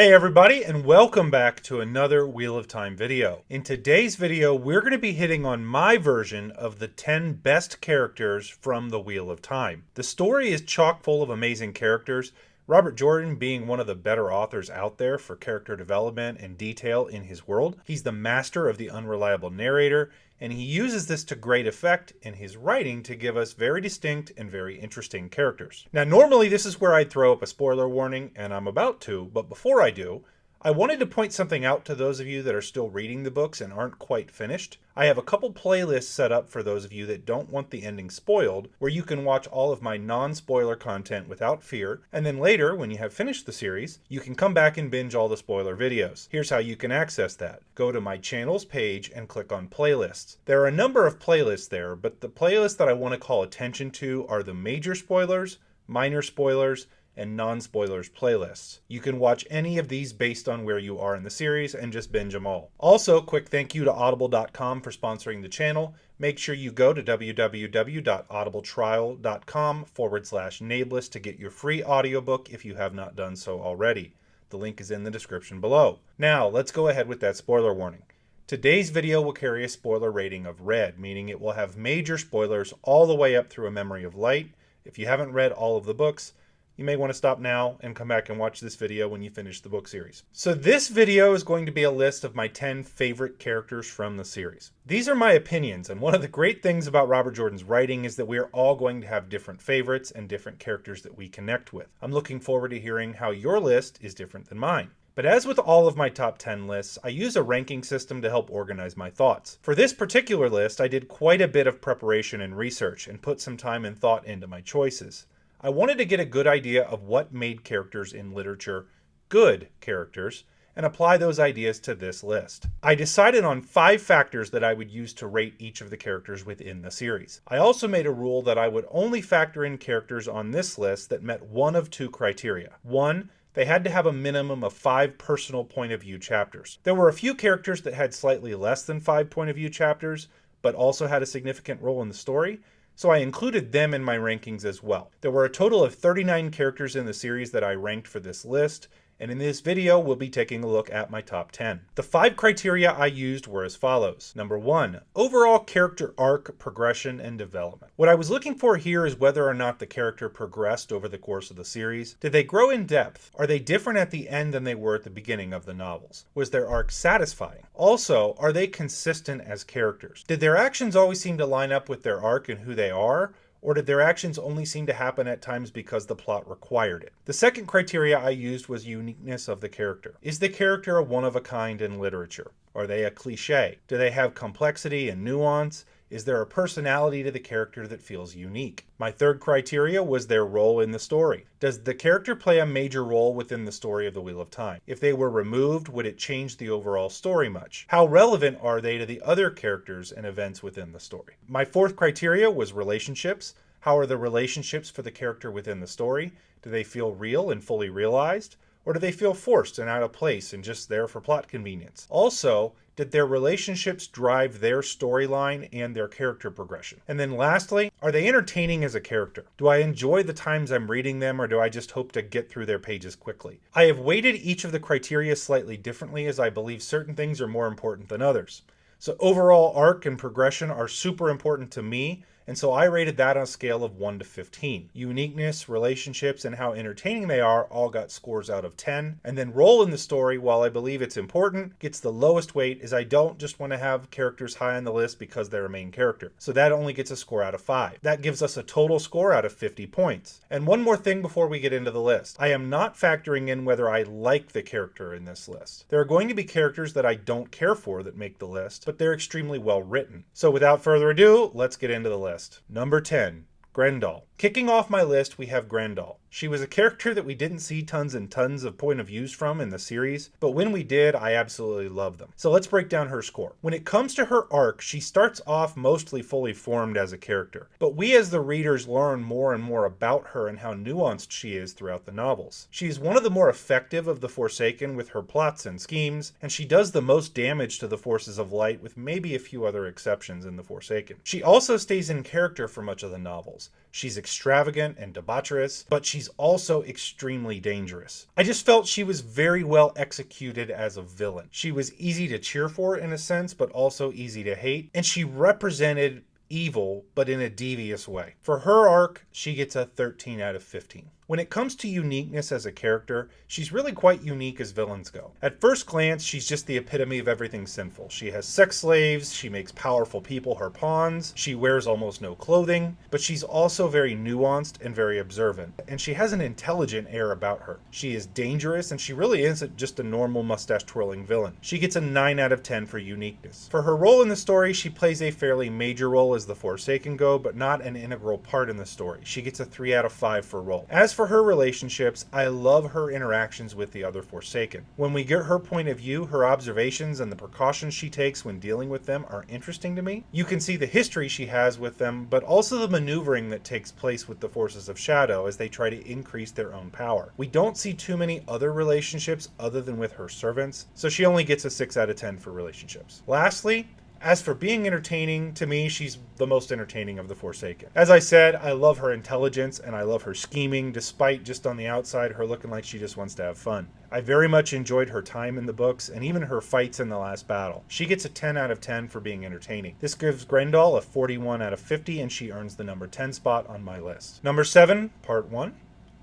Hey everybody, and welcome back to another Wheel of Time video. In today's video, we're going to be hitting on my version of the 10 best characters from the Wheel of Time. The story is chock full of amazing characters, Robert Jordan being one of the better authors out there for character development and detail in his world. He's the master of the unreliable narrator, and he uses this to great effect in his writing to give us very distinct and very interesting characters. Now, normally this is where I'd throw up a spoiler warning, and I'm about to, but before I do, I wanted to point something out to those of you that are still reading the books and aren't quite finished. I have a couple playlists set up for those of you that don't want the ending spoiled, where you can watch all of my non-spoiler content without fear, and then later, when you have finished the series, you can come back and binge all the spoiler videos. Here's how you can access that. Go to my channel's page and click on playlists. There are a number of playlists there, but the playlists that I want to call attention to are the major spoilers, minor spoilers, and non-spoilers playlists. You can watch any of these based on where you are in the series and just binge them all. Also, quick thank you to audible.com for sponsoring the channel. Make sure you go to www.audibletrial.com/Nameless to get your free audiobook if you have not done so already. The link is in the description below. Now, let's go ahead with that spoiler warning. Today's video will carry a spoiler rating of red, meaning it will have major spoilers all the way up through A Memory of Light. If you haven't read all of the books, you may want to stop now and come back and watch this video when you finish the book series. So this video is going to be a list of my 10 favorite characters from the series. These are my opinions, and one of the great things about Robert Jordan's writing is that we are all going to have different favorites and different characters that we connect with. I'm looking forward to hearing how your list is different than mine. But as with all of my top 10 lists, I use a ranking system to help organize my thoughts. For this particular list, I did quite a bit of preparation and research and put some time and thought into my choices. I wanted to get a good idea of what made characters in literature good characters and apply those ideas to this list. I decided on 5 factors that I would use to rate each of the characters within the series. I also made a rule that I would only factor in characters on this list that met one of 2 criteria. 1, they had to have a minimum of 5 personal point of view chapters. There were a few characters that had slightly less than 5 point of view chapters, but also had a significant role in the story, so I included them in my rankings as well. There were a total of 39 characters in the series that I ranked for this list, and in this video we'll be taking a look at my top 10. The 5 criteria I used were as follows. Number 1, overall character arc, progression, and development. What I was looking for here is whether or not the character progressed over the course of the series. Did they grow in depth? Are they different at the end than they were at the beginning of the novels? Was their arc satisfying? Also, are they consistent as characters? Did their actions always seem to line up with their arc and who they are? Or did their actions only seem to happen at times because the plot required it? The second criteria I used was uniqueness of the character. Is the character a one-of-a-kind in literature? Are they a cliche? Do they have complexity and nuance? Is there a personality to the character that feels unique? My third criteria was their role in the story. Does the character play a major role within the story of the Wheel of Time? If they were removed, would it change the overall story much? How relevant are they to the other characters and events within the story? My fourth criteria was relationships. How are the relationships for the character within the story? Do they feel real and fully realized? Or do they feel forced and out of place and just there for plot convenience? Also, did their relationships drive their storyline and their character progression? And then lastly, are they entertaining as a character? Do I enjoy the times I'm reading them, or do I just hope to get through their pages quickly? I have weighted each of the criteria slightly differently, as I believe certain things are more important than others. So overall arc and progression are super important to me, and so I rated that on a scale of 1 to 15. Uniqueness, relationships, and how entertaining they are all got scores out of 10. And then role in the story, while I believe it's important, gets the lowest weight, as I don't just want to have characters high on the list because they're a main character. So that only gets a score out of 5. That gives us a total score out of 50 points. And one more thing before we get into the list. I am not factoring in whether I like the character in this list. There are going to be characters that I don't care for that make the list, but they're extremely well written. So without further ado, let's get into the list. Number 10, Grendel. Kicking off my list, we have Grendel. She was a character that we didn't see tons and tons of point of views from in the series, but when we did, I absolutely loved them. So let's break down her score. When it comes to her arc, she starts off mostly fully formed as a character, but we as the readers learn more and more about her and how nuanced she is throughout the novels. She is one of the more effective of the Forsaken with her plots and schemes, and she does the most damage to the forces of light with maybe a few other exceptions in the Forsaken. She also stays in character for much of the novels. She's extravagant and debaucherous, but she's also extremely dangerous. I just felt she was very well executed as a villain. She was easy to cheer for in a sense, but also easy to hate, and she represented evil, but in a devious way. For her arc, she gets a 13 out of 15. When it comes to uniqueness as a character, she's really quite unique as villains go. At first glance, she's just the epitome of everything sinful. She has sex slaves, she makes powerful people her pawns, she wears almost no clothing, but she's also very nuanced and very observant, and she has an intelligent air about her. She is dangerous, and she really isn't just a normal mustache-twirling villain. She gets a 9 out of 10 for uniqueness. For her role in the story, she plays a fairly major role as the Forsaken go, but not an integral part in the story. She gets a 3 out of 5 for role. As for her relationships, I love her interactions with the other Forsaken. When we get her point of view, her observations and the precautions she takes when dealing with them are interesting to me. You can see the history she has with them, but also the maneuvering that takes place with the Forces of Shadow as they try to increase their own power. We don't see too many other relationships other than with her servants, so she only gets a 6 out of 10 for relationships. Lastly, as for being entertaining, to me, she's the most entertaining of the Forsaken. As I said, I love her intelligence and I love her scheming, despite just on the outside her looking like she just wants to have fun. I very much enjoyed her time in the books and even her fights in the last battle. She gets a 10 out of 10 for being entertaining. This gives Grendel a 41 out of 50 and she earns the number 10 spot on my list. Number 7, Part 1.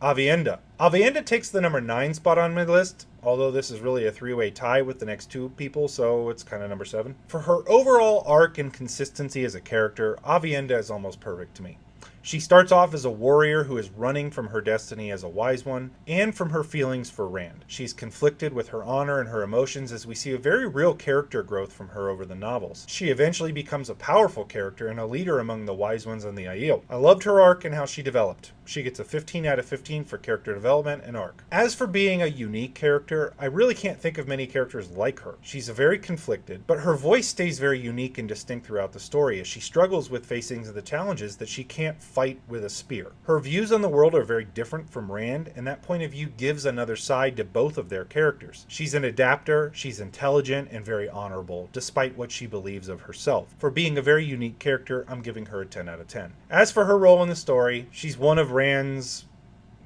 Aviendha. Aviendha takes the number 9 spot on my list, although this is really a three-way tie with the next two people, so it's kind of number 7. For her overall arc and consistency as a character, Aviendha is almost perfect to me. She starts off as a warrior who is running from her destiny as a wise one, and from her feelings for Rand. She's conflicted with her honor and her emotions as we see a very real character growth from her over the novels. She eventually becomes a powerful character and a leader among the wise ones on the Aiel. I loved her arc and how she developed. She gets a 15 out of 15 for character development and arc. As for being a unique character, I really can't think of many characters like her. She's very conflicted, but her voice stays very unique and distinct throughout the story as she struggles with facing the challenges that she can't fight with a spear. Her views on the world are very different from Rand, and that point of view gives another side to both of their characters. She's an adapter, she's intelligent, and very honorable, despite what she believes of herself. For being a very unique character, I'm giving her a 10 out of 10. As for her role in the story, she's one of Rand's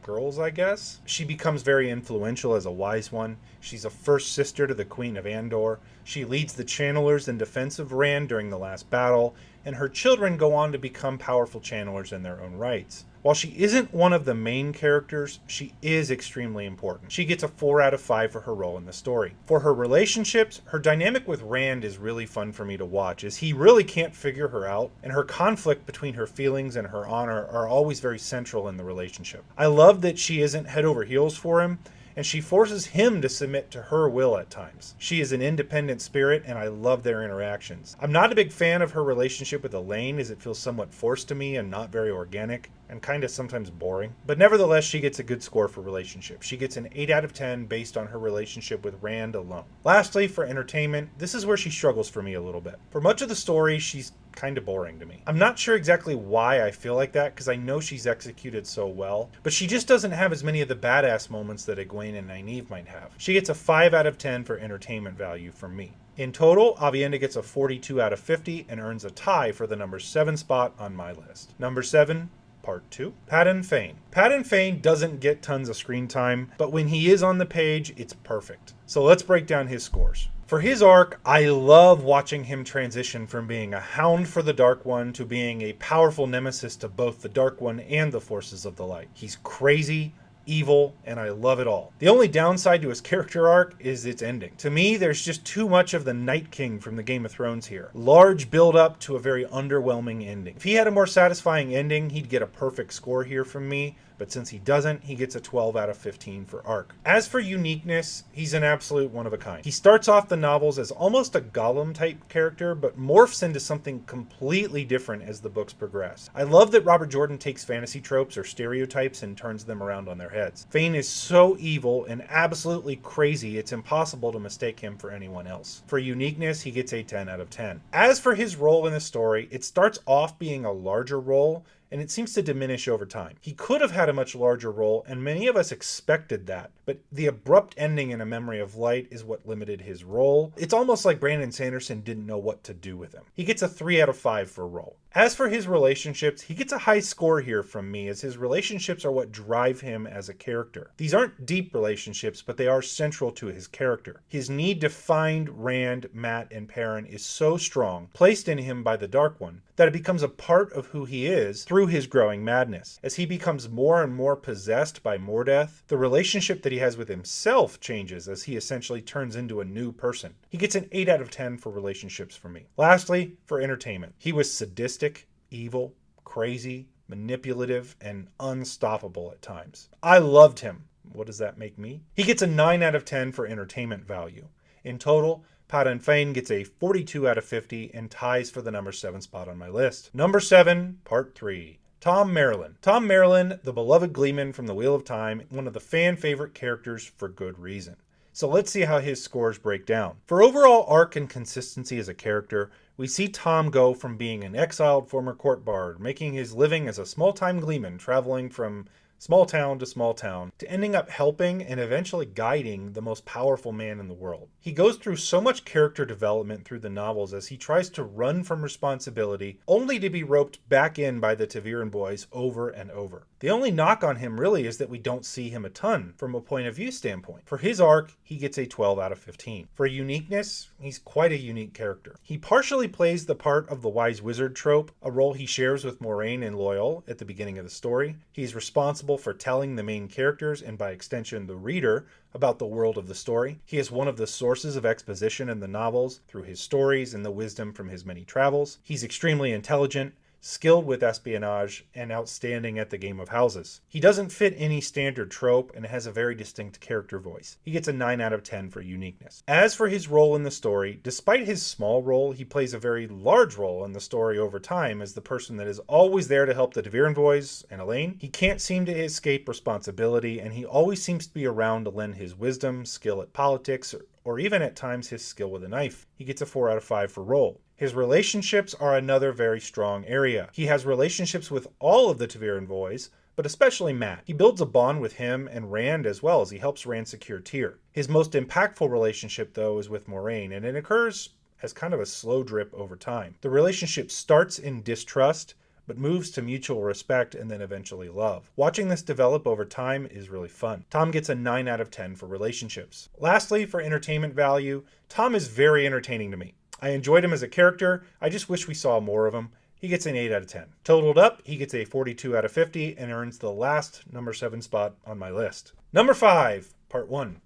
girls, I guess. She becomes very influential as a wise one. She's a first sister to the Queen of Andor. She leads the channelers in defense of Rand during the last battle, and her children go on to become powerful channelers in their own rights. While she isn't one of the main characters, she is extremely important. She gets a 4 out of 5 for her role in the story. For her relationships, her dynamic with Rand is really fun for me to watch, as he really can't figure her out, and her conflict between her feelings and her honor are always very central in the relationship. I love that she isn't head over heels for him, and she forces him to submit to her will at times. She is an independent spirit, and I love their interactions. I'm not a big fan of her relationship with Elaine, as it feels somewhat forced to me and not very organic, and kind of sometimes boring. But nevertheless, she gets a good score for relationship. She gets an 8 out of 10 based on her relationship with Rand alone. Lastly, for entertainment, this is where she struggles for me a little bit. For much of the story, she's kind of boring to me. I'm not sure exactly why I feel like that, because I know she's executed so well, but she just doesn't have as many of the badass moments that Egwene and Nynaeve might have. She gets a 5 out of 10 for entertainment value from me. In total, Aviendha gets a 42 out of 50 and earns a tie for the number 7 spot on my list. Number 7, Part 2. Padan Fain. Padan Fain doesn't get tons of screen time, but when he is on the page, it's perfect. So let's break down his scores. For his arc, I love watching him transition from being a hound for the Dark One to being a powerful nemesis to both the Dark One and the Forces of the Light. He's crazy, evil, and I love it all. The only downside to his character arc is its ending. To me, there's just too much of the Night King from the Game of Thrones here. Large build up to a very underwhelming ending. If he had a more satisfying ending, he'd get a perfect score here from me, but since he doesn't, he gets a 12 out of 15 for arc. As for uniqueness, he's an absolute one of a kind. He starts off the novels as almost a Gollum type character, but morphs into something completely different as the books progress. I love that Robert Jordan takes fantasy tropes or stereotypes and turns them around on their heads. Fain is so evil and absolutely crazy, it's impossible to mistake him for anyone else. For uniqueness, he gets a 10 out of 10. As for his role in the story, it starts off being a larger role, and it seems to diminish over time. He could have had a much larger role, and many of us expected that, but the abrupt ending in A Memory of Light is what limited his role. It's almost like Brandon Sanderson didn't know what to do with him. He gets a 3 out of 5 for role. As for his relationships, he gets a high score here from me, as his relationships are what drive him as a character. These aren't deep relationships, but they are central to his character. His need to find Rand, Mat, and Perrin is so strong, placed in him by the Dark One, that it becomes a part of who he is through his growing madness. As he becomes more and more possessed by Mordeth, the relationship that he has with himself changes as he essentially turns into a new person. He gets an 8 out of 10 for relationships for me. Lastly, for entertainment. He was sadistic, evil, crazy, manipulative, and unstoppable at times. I loved him. What does that make me? He gets a 9 out of 10 for entertainment value. In total, Padan Fain gets a 42 out of 50 and ties for the number 7 spot on my list. Number 7, Part 3. Thom Merrilin. Thom Merrilin, the beloved Gleeman from The Wheel of Time, one of the fan favorite characters for good reason. So let's see how his scores break down. For overall arc and consistency as a character, we see Thom go from being an exiled former court bard, making his living as a small-time Gleeman, traveling from small town to ending up helping and eventually guiding the most powerful man in the world. He goes through so much character development through the novels as he tries to run from responsibility, only to be roped back in by the ta'veren boys over and over. The only knock on him really is that we don't see him a ton from a point of view standpoint. For his arc, he gets a 12 out of 15. For uniqueness, he's quite a unique character. He partially plays the part of the wise wizard trope, a role he shares with Moiraine and Loial at the beginning of the story. He's responsible for telling the main characters, and by extension the reader, about the world of the story. He is one of the sources of exposition in the novels through his stories and the wisdom from his many travels. He's extremely intelligent, skilled with espionage, and outstanding at the game of houses. He doesn't fit any standard trope and has a very distinct character voice. He gets a 9 out of 10 for uniqueness. As for his role in the story, despite his small role, he plays a very large role in the story over time as the person that is always there to help the ta'veren boys and Elaine. He can't seem to escape responsibility, and he always seems to be around to lend his wisdom, skill at politics, or even at times his skill with a knife. He gets a 4 out of 5 for role. His relationships are another very strong area. He has relationships with all of the ta'veren boys, but especially Mat. He builds a bond with him and Rand as well as he helps Rand secure Tyr. His most impactful relationship, though, is with Moiraine, and it occurs as kind of a slow drip over time. The relationship starts in distrust, but moves to mutual respect and then eventually love. Watching this develop over time is really fun. Thom gets a 9 out of 10 for relationships. Lastly, for entertainment value, Thom is very entertaining to me. I enjoyed him as a character, I just wish we saw more of him. He gets an 8 out of 10. Totaled up, he gets a 42 out of 50 and earns the last number 7 spot on my list. Number 5, Part 1.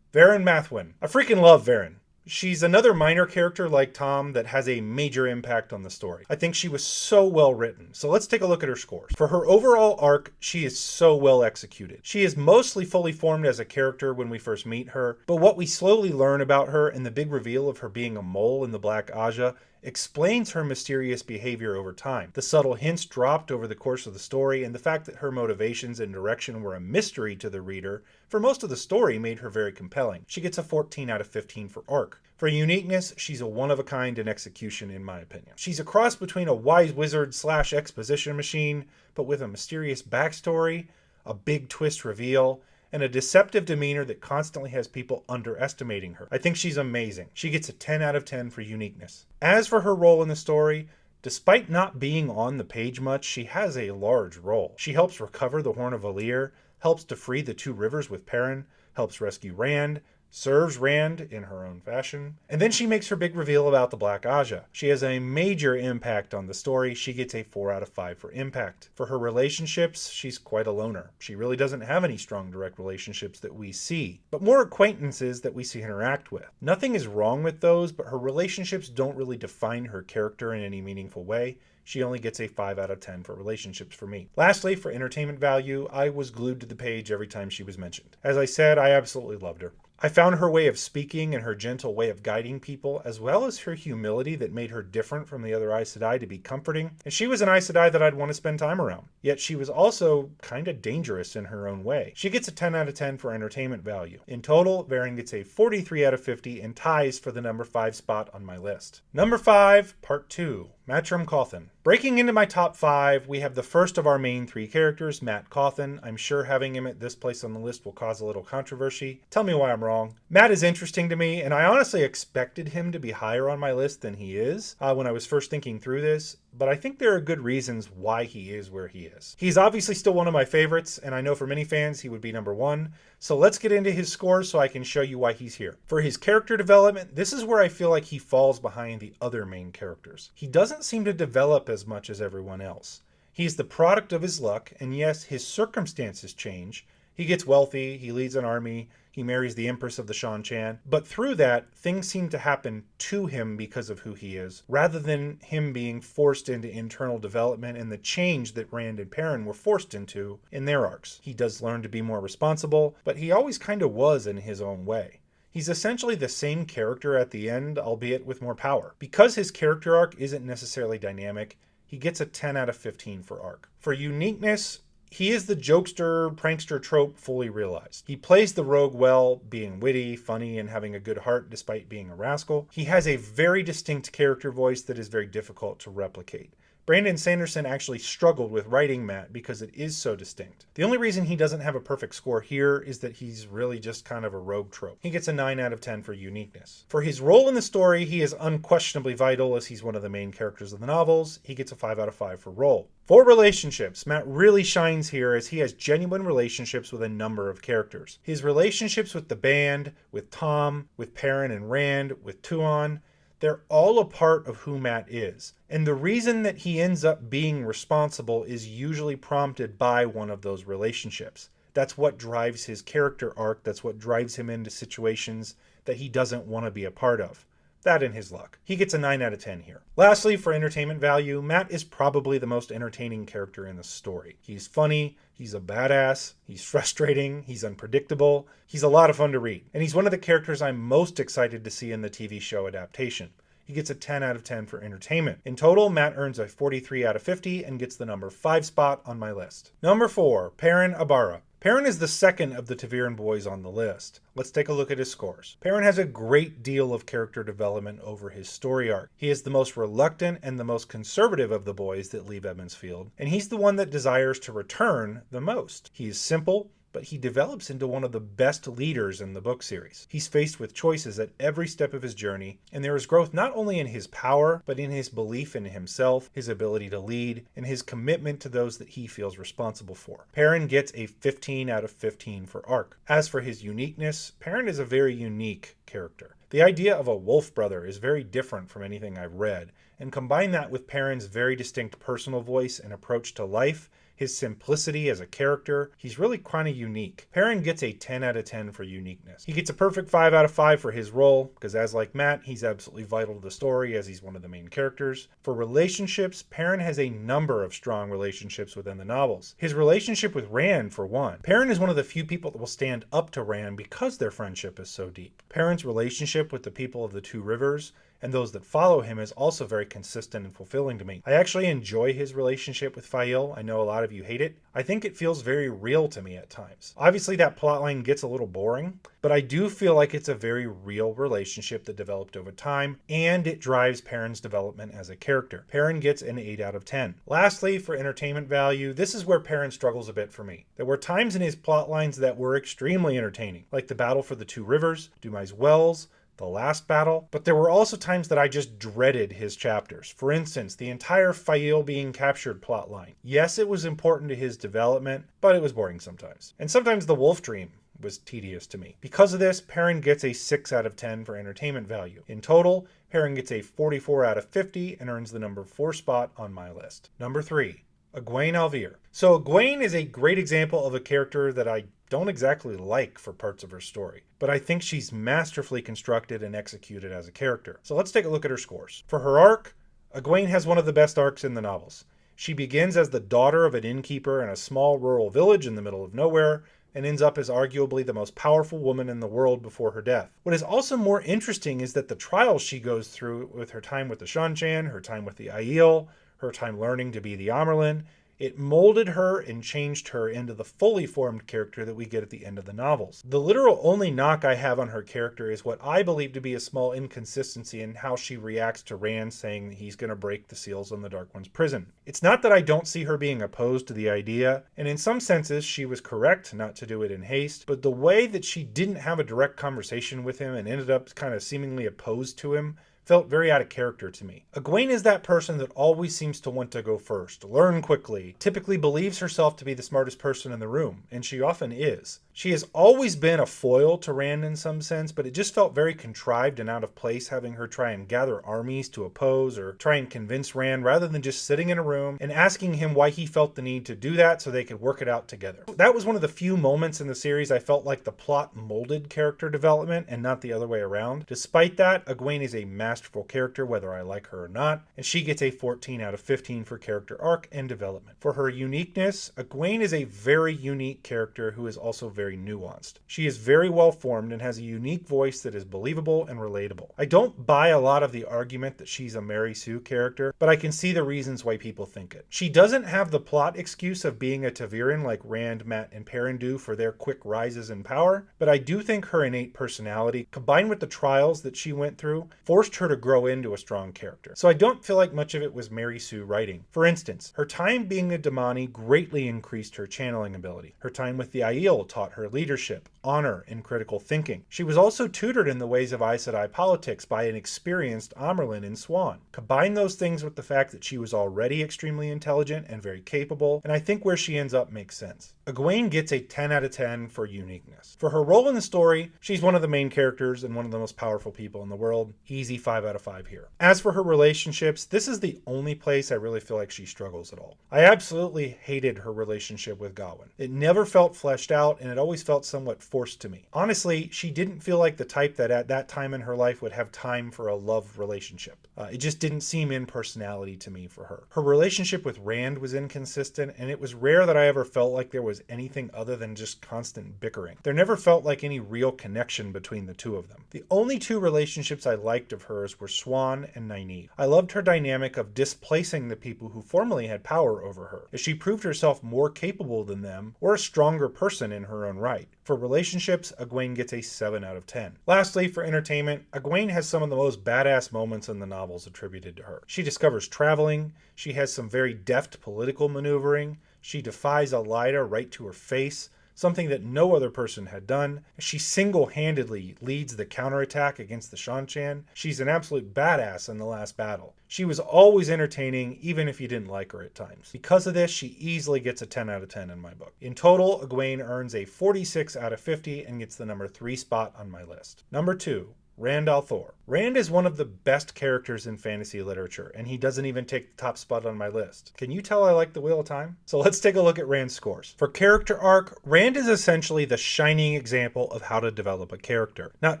Verin Mathwin. I freaking love Verin. She's another minor character like Thom that has a major impact on the story. I think she was so well written. So let's take a look at her scores. For her overall arc, she is so well executed. She is mostly fully formed as a character when we first meet her, but what we slowly learn about her and the big reveal of her being a mole in the Black Aja explains her mysterious behavior over time. The subtle hints dropped over the course of the story and the fact that her motivations and direction were a mystery to the reader for most of the story made her very compelling. She gets a 14 out of 15 for arc. For uniqueness, she's a one-of-a-kind in execution in my opinion. She's a cross between a wise wizard / exposition machine, but with a mysterious backstory, a big twist reveal, and a deceptive demeanor that constantly has people underestimating her. I think she's amazing. She gets a 10 out of 10 for uniqueness. As for her role in the story, despite not being on the page much, she has a large role. She helps recover the Horn of Valir, helps to free the two rivers with Perrin, helps rescue Rand, serves Rand in her own fashion, and then she makes her big reveal about the Black Aja. She has a major impact on the story. She gets a 4 out of 5 for impact. For her relationships, she's quite a loner. She really doesn't have any strong direct relationships that we see, but more acquaintances that we see interact with. Nothing is wrong with those, but her relationships don't really define her character in any meaningful way. She only gets a 5 out of 10 for relationships for me. Lastly, for entertainment value, I was glued to the page every time she was mentioned. As I said, I absolutely loved her. I found her way of speaking and her gentle way of guiding people, as well as her humility that made her different from the other Aes Sedai, to be comforting, and she was an Aes Sedai that I'd want to spend time around. Yet she was also kind of dangerous in her own way. She gets a 10 out of 10 for entertainment value. In total, Verin gets a 43 out of 50 and ties for the number 5 spot on my list. Number 5, Part 2, Matrim Cauthon. Breaking into my top 5, we have the first of our main 3 characters, Matt Cawthon. I'm sure having him at this place on the list will cause a little controversy. Tell me why I'm wrong. Matt is interesting to me, and I honestly expected him to be higher on my list than he is when I was first thinking through this, but I think there are good reasons why he is where he is. He's obviously still one of my favorites, and I know for many fans he would be number 1. So let's get into his scores so I can show you why he's here. For his character development, this is where I feel like he falls behind the other main characters. He doesn't seem to develop as much as everyone else. He's the product of his luck, and yes, his circumstances change. He gets wealthy, he leads an army, he marries the Empress of the Shan-Chan, but through that, things seem to happen to him because of who he is, rather than him being forced into internal development and the change that Rand and Perrin were forced into in their arcs. He does learn to be more responsible, but he always kind of was in his own way. He's essentially the same character at the end, albeit with more power. Because his character arc isn't necessarily dynamic, he gets a 10 out of 15 for arc. For uniqueness, he is the jokester, prankster trope fully realized. He plays the rogue well, being witty, funny, and having a good heart despite being a rascal. He has a very distinct character voice that is very difficult to replicate. Brandon Sanderson actually struggled with writing Matt because it is so distinct. The only reason he doesn't have a perfect score here is that he's really just kind of a rogue trope. He gets a 9 out of 10 for uniqueness. For his role in the story, he is unquestionably vital as he's one of the main characters of the novels. He gets a 5 out of 5 for role. For relationships, Matt really shines here as he has genuine relationships with a number of characters. His relationships with the band, with Tom, with Perrin and Rand, with Tuon, they're all a part of who Matt is. And the reason that he ends up being responsible is usually prompted by one of those relationships. That's what drives his character arc. That's what drives him into situations that he doesn't want to be a part of. That and his luck. He gets a 9 out of 10 here. Lastly, for entertainment value, Matt is probably the most entertaining character in the story. He's funny, he's a badass, he's frustrating, he's unpredictable, he's a lot of fun to read. And he's one of the characters I'm most excited to see in the TV show adaptation. He gets a 10 out of 10 for entertainment. In total, Matt earns a 43 out of 50 and gets the number 5 spot on my list. Number 4, Perrin Abarra. Perrin is the second of the ta'veren boys on the list. Let's take a look at his scores. Perrin has a great deal of character development over his story arc. He is the most reluctant and the most conservative of the boys that leave Emond's Field, and he's the one that desires to return the most. He is simple, but he develops into one of the best leaders in the book series. He's faced with choices at every step of his journey, and there is growth not only in his power, but in his belief in himself, his ability to lead, and his commitment to those that he feels responsible for. Perrin gets a 15 out of 15 for arc. As for his uniqueness, Perrin is a very unique character. The idea of a wolf brother is very different from anything I've read, and combine that with Perrin's very distinct personal voice and approach to life, his simplicity as a character, he's really kind of unique. Perrin gets a 10 out of 10 for uniqueness. He gets a perfect 5 out of 5 for his role, because as like Matt, he's absolutely vital to the story as he's one of the main characters. For relationships, Perrin has a number of strong relationships within the novels. His relationship with Rand, for one. Perrin is one of the few people that will stand up to Rand because their friendship is so deep. Perrin's relationship with the people of the Two Rivers and those that follow him is also very consistent and fulfilling to me. I actually enjoy his relationship with Faile. I know a lot of you hate it. I think it feels very real to me at times. Obviously that plotline gets a little boring, but I do feel like it's a very real relationship that developed over time, and it drives Perrin's development as a character. Perrin gets an 8 out of 10. Lastly, for entertainment value, this is where Perrin struggles a bit for me. There were times in his plotlines that were extremely entertaining, like the battle for the Two Rivers, Dumai's Wells, the last battle, but there were also times that I just dreaded his chapters. For instance, the entire Faile being captured plotline. Yes, it was important to his development, but it was boring sometimes. And sometimes the Wolf Dream was tedious to me. Because of this, Perrin gets a 6 out of 10 for entertainment value. In total, Perrin gets a 44 out of 50 and earns the number 4 spot on my list. Number 3, Egwene al'Vere. So Egwene is a great example of a character that I don't exactly like for parts of her story, but I think she's masterfully constructed and executed as a character. So let's take a look at her scores. For her arc, Egwene has one of the best arcs in the novels. She begins as the daughter of an innkeeper in a small rural village in the middle of nowhere, and ends up as arguably the most powerful woman in the world before her death. What is also more interesting is that the trials she goes through with her time with the Shan-Chan, her time with the Aiel, her time learning to be the Amyrlin, It molded her and changed her into the fully formed character that we get at the end of the novels. The literal only knock I have on her character is what I believe to be a small inconsistency in how she reacts to Rand saying that he's going to break the seals on the Dark One's prison. It's not that I don't see her being opposed to the idea, and in some senses she was correct not to do it in haste, but the way that she didn't have a direct conversation with him and ended up kind of seemingly opposed to him felt very out of character to me. Egwene is that person that always seems to want to go first, learn quickly, typically believes herself to be the smartest person in the room, and she often is. She has always been a foil to Rand in some sense, but it just felt very contrived and out of place having her try and gather armies to oppose or try and convince Rand rather than just sitting in a room and asking him why he felt the need to do that so they could work it out together. That was one of the few moments in the series I felt like the plot molded character development and not the other way around. Despite that, Egwene is a masterful character whether I like her or not, and she gets a 14 out of 15 for character arc and development. For her uniqueness, Egwene is a very unique character who is also very nuanced. She is very well formed and has a unique voice that is believable and relatable. I don't buy a lot of the argument that she's a Mary Sue character, but I can see the reasons why people think it. She doesn't have the plot excuse of being a ta'veren like Rand, Mat, and Perrin do for their quick rises in power, but I do think her innate personality, combined with the trials that she went through, forced her to grow into a strong character. So I don't feel like much of it was Mary Sue writing. For instance, her time being a Damani greatly increased her channeling ability. Her time with the Aiel taught her leadership, honor, and critical thinking. She was also tutored in the ways of Aes Sedai politics by an experienced Amyrlin in Swan. Combine those things with the fact that she was already extremely intelligent and very capable, and I think where she ends up makes sense. Egwene gets a 10 out of 10 for uniqueness. For her role in the story, she's one of the main characters and one of the most powerful people in the world. Easy 5 out of 5 here. As for her relationships, this is the only place I really feel like she struggles at all. I absolutely hated her relationship with Gawyn. It never felt fleshed out, and it always felt somewhat forced to me. Honestly, she didn't feel like the type that at that time in her life would have time for a love relationship. It just didn't seem in personality to me for her. Her relationship with Rand was inconsistent, and it was rare that I ever felt like there was anything other than just constant bickering. There never felt like any real connection between the two of them. The only two relationships I liked of hers were Swan and Nynaeve. I loved her dynamic of displacing the people who formerly had power over her, as she proved herself more capable than them or a stronger person in her own right. For relationships, Egwene gets a 7 out of 10. Lastly, for entertainment, Egwene has some of the most badass moments in the novels attributed to her. She discovers traveling, she has some very deft political maneuvering, she defies Elaida right to her face, something that no other person had done. She single-handedly leads the counterattack against the Seanchan. She's an absolute badass in the last battle. She was always entertaining, even if you didn't like her at times. Because of this, she easily gets a 10 out of 10 in my book. In total, Egwene earns a 46 out of 50 and gets the number 3 spot on my list. Number 2. Rand al'Thor. Rand is one of the best characters in fantasy literature, and he doesn't even take the top spot on my list. Can you tell I like the Wheel of Time? So let's take a look at Rand's scores. For character arc, Rand is essentially the shining example of how to develop a character. Not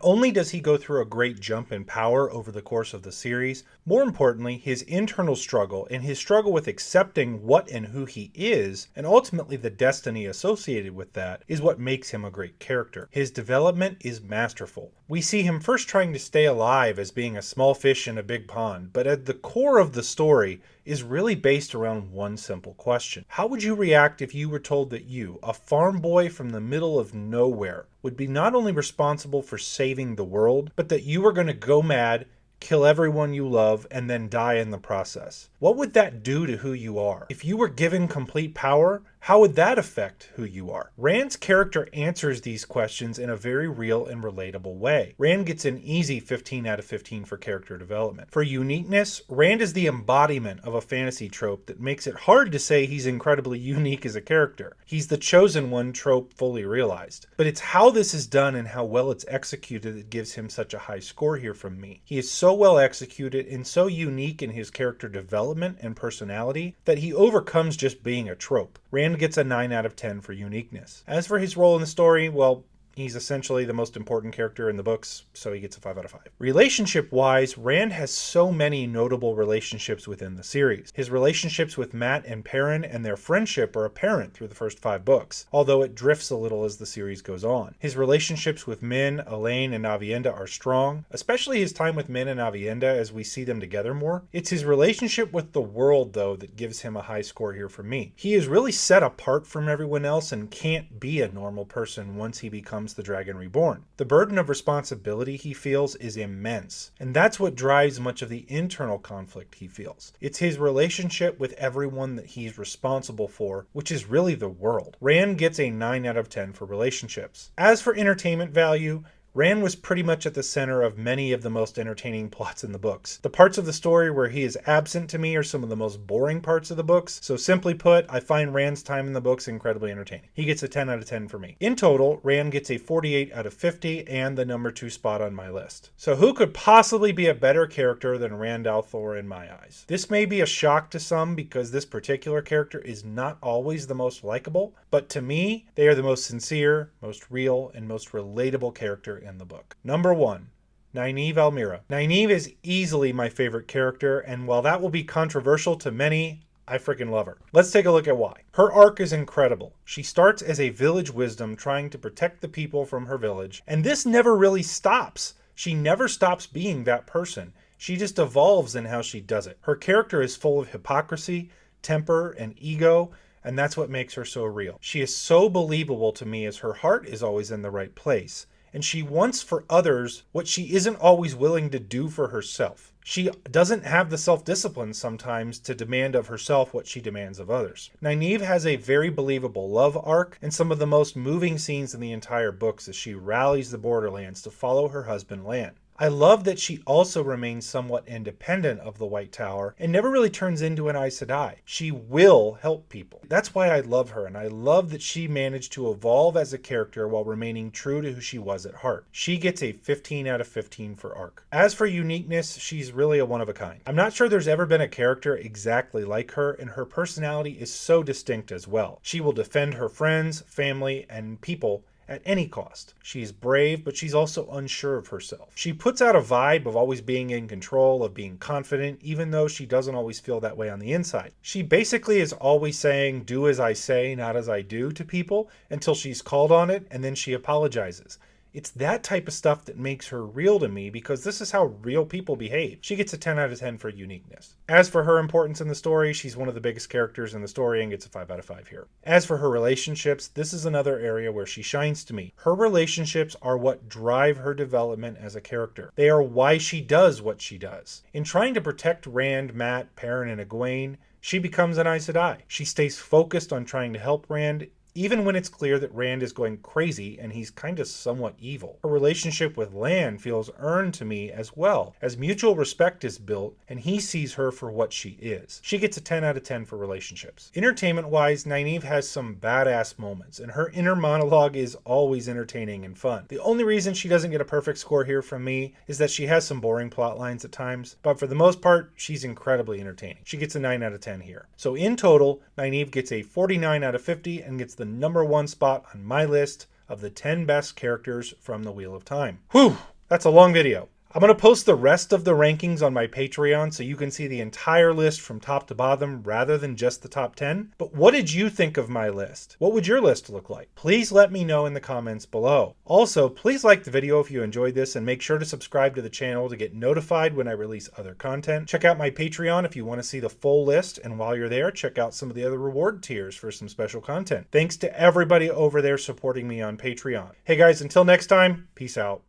only does he go through a great jump in power over the course of the series, more importantly, his internal struggle and his struggle with accepting what and who he is, and ultimately the destiny associated with that, is what makes him a great character. His development is masterful. We see him first trying to stay alive as being a small fish in a big pond, but at the core of the story is really based around one simple question. How would you react if you were told that you, a farm boy from the middle of nowhere, would be not only responsible for saving the world, but that you were going to go mad, kill everyone you love, and then die in the process? What would that do to who you are? If you were given complete power, how would that affect who you are? Rand's character answers these questions in a very real and relatable way. Rand gets an easy 15 out of 15 for character development. For uniqueness, Rand is the embodiment of a fantasy trope that makes it hard to say he's incredibly unique as a character. He's the chosen one trope fully realized. But it's how this is done and how well it's executed that gives him such a high score here from me. He is so well executed and so unique in his character development and personality that he overcomes just being a trope. Rand gets a 9 out of 10 for uniqueness. As for his role in the story, well, He's essentially the most important character in the books, so he gets a 5 out of 5. Relationship-wise, Rand has so many notable relationships within the series. His relationships with Mat and Perrin and their friendship are apparent through the first 5 books, although it drifts a little as the series goes on. His relationships with Min, Elaine, and Aviendha are strong, especially his time with Min and Aviendha as we see them together more. It's his relationship with the world, though, that gives him a high score here for me. He is really set apart from everyone else and can't be a normal person once he becomes the Dragon Reborn. The burden of responsibility he feels is immense, and that's what drives much of the internal conflict he feels. It's his relationship with everyone that he's responsible for, which is really the world. Rand gets a 9 out of 10 for relationships. As for entertainment value, Rand was pretty much at the center of many of the most entertaining plots in the books. The parts of the story where he is absent to me are some of the most boring parts of the books, so simply put, I find Rand's time in the books incredibly entertaining. He gets a 10 out of 10 for me. In total, Rand gets a 48 out of 50 and the number 2 spot on my list. So who could possibly be a better character than Rand al'Thor in my eyes? This may be a shock to some because this particular character is not always the most likable, but to me, they are the most sincere, most real, and most relatable character in the book. Number 1. Nynaeve Almira. Nynaeve is easily my favorite character, and while that will be controversial to many, I freaking love her. Let's take a look at why. Her arc is incredible. She starts as a village wisdom trying to protect the people from her village, and this never really stops. She never stops being that person. She just evolves in how she does it. Her character is full of hypocrisy, temper, and ego, and that's what makes her so real. She is so believable to me as her heart is always in the right place, and she wants for others what she isn't always willing to do for herself. She doesn't have the self-discipline sometimes to demand of herself what she demands of others. Nynaeve has a very believable love arc and some of the most moving scenes in the entire books as she rallies the Borderlands to follow her husband Lan. I love that she also remains somewhat independent of the White Tower and never really turns into an Aes Sedai. She will help people. That's why I love her, and I love that she managed to evolve as a character while remaining true to who she was at heart. She gets a 15 out of 15 for arc. As for uniqueness, she's really a one-of-a-kind. I'm not sure there's ever been a character exactly like her, and her personality is so distinct as well. She will defend her friends, family, and people at any cost. She's brave, but she's also unsure of herself. She puts out a vibe of always being in control, of being confident, even though she doesn't always feel that way on the inside. She basically is always saying, do as I say, not as I do to people, until she's called on it, and then she apologizes. It's that type of stuff that makes her real to me because this is how real people behave. She gets a 10 out of 10 for uniqueness. As for her importance in the story, she's one of the biggest characters in the story and gets a 5 out of 5 here. As for her relationships, this is another area where she shines to me. Her relationships are what drive her development as a character. They are why she does what she does. In trying to protect Rand, Mat, Perrin, and Egwene, she becomes an Aes Sedai. She stays focused on trying to help Rand, even when it's clear that Rand is going crazy and he's kind of somewhat evil. Her relationship with Lan feels earned to me as well, as mutual respect is built and he sees her for what she is. She gets a 10 out of 10 for relationships. Entertainment-wise, Nynaeve has some badass moments, and her inner monologue is always entertaining and fun. The only reason she doesn't get a perfect score here from me is that she has some boring plot lines at times, but for the most part, she's incredibly entertaining. She gets a 9 out of 10 here. So in total, Nynaeve gets a 49 out of 50 and gets the number 1 spot on my list of the 10 best characters from the Wheel of Time. Whew, that's a long video. I'm going to post the rest of the rankings on my Patreon so you can see the entire list from top to bottom rather than just the top 10. But what did you think of my list? What would your list look like? Please let me know in the comments below. Also, please like the video if you enjoyed this and make sure to subscribe to the channel to get notified when I release other content. Check out my Patreon if you want to see the full list, and while you're there, check out some of the other reward tiers for some special content. Thanks to everybody over there supporting me on Patreon. Hey guys, until next time, peace out.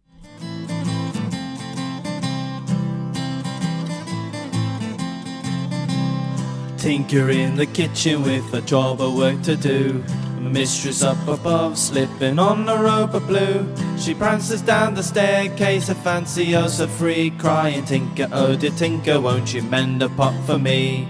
Tinker in the kitchen with a job of work to do. Mistress up above, slipping on a rope of blue. She prances down the staircase, a fancy oh so free, crying, Tinker, oh dear Tinker, won't you mend a pot for me?